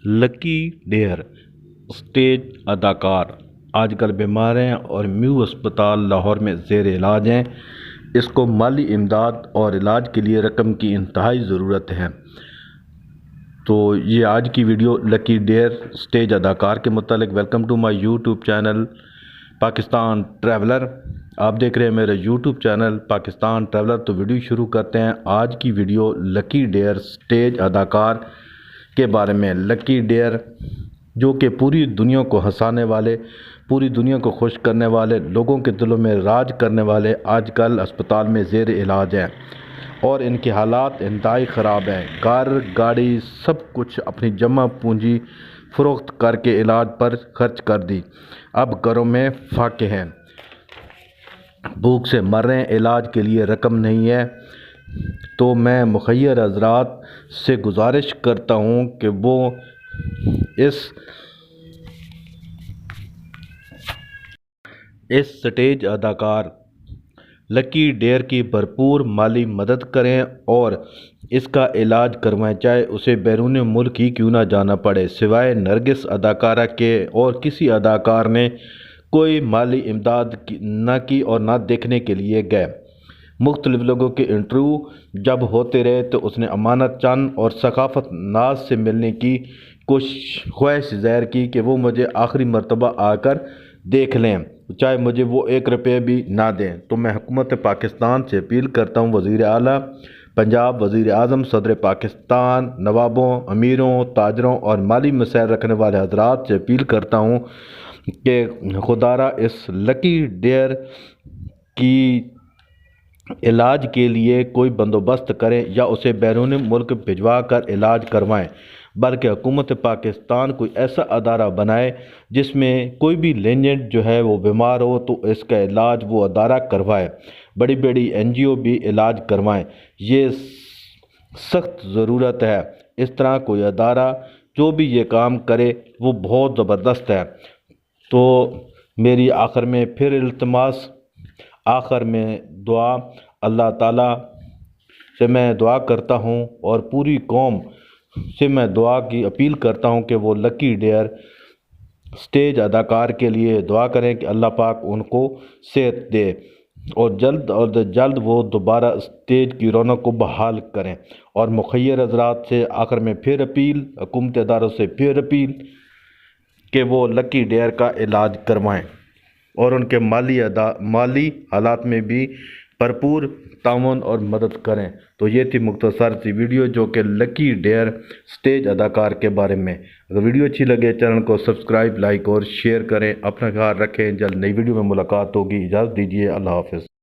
لکی ڈیر اسٹیج اداکار آج کل بیمار ہیں اور میو اسپتال لاہور میں زیر علاج ہیں۔ اس کو مالی امداد اور علاج کے لیے رقم کی انتہائی ضرورت ہے۔ تو یہ آج کی ویڈیو لکی ڈیر اسٹیج اداکار کے متعلق۔ Welcome to my YouTube channel Pakistan traveller. آپ دیکھ رہے ہیں میرا یوٹیوب چینل پاکستان ٹریولر۔ تو ویڈیو شروع کرتے ہیں۔ آج کی ویڈیو لکی ڈیر اسٹیج اداکار کے بارے میں۔ لکی ڈیر جو کہ پوری دنیا کو ہنسانے والے، پوری دنیا کو خوش کرنے والے، لوگوں کے دلوں میں راج کرنے والے آج کل اسپتال میں زیر علاج ہیں اور ان کے حالات انتہائی خراب ہیں۔ گھر، گاڑی، سب کچھ اپنی جمع پونجی فروخت کر کے علاج پر خرچ کر دی۔ اب گھروں میں فاقے ہیں، بھوک سے مر رہے ہیں، علاج کے لیے رقم نہیں ہے۔ تو میں مخیر حضرات سے گزارش کرتا ہوں کہ وہ اس اسٹیج اداکار لکی ڈیر کی بھرپور مالی مدد کریں اور اس کا علاج کروائیں، چاہے اسے بیرون ملک ہی کیوں نہ جانا پڑے۔ سوائے نرگس اداکارہ کے اور کسی اداکار نے کوئی مالی امداد نہ کی اور نہ دیکھنے کے لیے گئے۔ مختلف لوگوں کے انٹرویو جب ہوتے رہے تو اس نے امانت چند اور ثقافت ناز سے ملنے کی خواہش ظاہر کی کہ وہ مجھے آخری مرتبہ آ کر دیکھ لیں، چاہے مجھے وہ 1 روپے بھی نہ دیں۔ تو میں حکومت پاکستان سے اپیل کرتا ہوں، وزیر اعلیٰ پنجاب، وزیر اعظم، صدر پاکستان، نوابوں، امیروں، تاجروں اور مالی مسائل رکھنے والے حضرات سے اپیل کرتا ہوں کہ خدا را اس لکی ڈیر کی علاج کے لیے کوئی بندوبست کریں یا اسے بیرون ملک بھجوا کر علاج کروائیں، بلکہ حکومت پاکستان کوئی ایسا ادارہ بنائے جس میں کوئی بھی لینجنڈ جو ہے وہ بیمار ہو تو اس کا علاج وہ ادارہ کروائے، بڑی بڑی NGO بھی علاج کروائیں۔ یہ سخت ضرورت ہے۔ اس طرح کوئی ادارہ جو بھی یہ کام کرے وہ بہت زبردست ہے۔ تو میری آخر میں پھر التماس، آخر میں دعا، اللہ تعالیٰ سے میں دعا کرتا ہوں اور پوری قوم سے میں دعا کی اپیل کرتا ہوں کہ وہ لکی ڈیر اسٹیج اداکار کے لیے دعا کریں کہ اللہ پاک ان کو صحت دے اور جلد وہ دوبارہ اسٹیج کی رونق کو بحال کریں۔ اور مخیر حضرات سے آخر میں پھر اپیل، حکومت اداروں سے پھر اپیل کہ وہ لکی ڈیر کا علاج کروائیں اور ان کے مالی حالات میں بھی بھرپور تعاون اور مدد کریں۔ تو یہ تھی مختصر سی ویڈیو جو کہ لکی ڈیر اسٹیج اداکار کے بارے میں۔ اگر ویڈیو اچھی لگے چینل کو سبسکرائب، لائک اور شیئر کریں۔ اپنا خیال رکھیں، جلد نئی ویڈیو میں ملاقات ہوگی۔ اجازت دیجیے، اللہ حافظ۔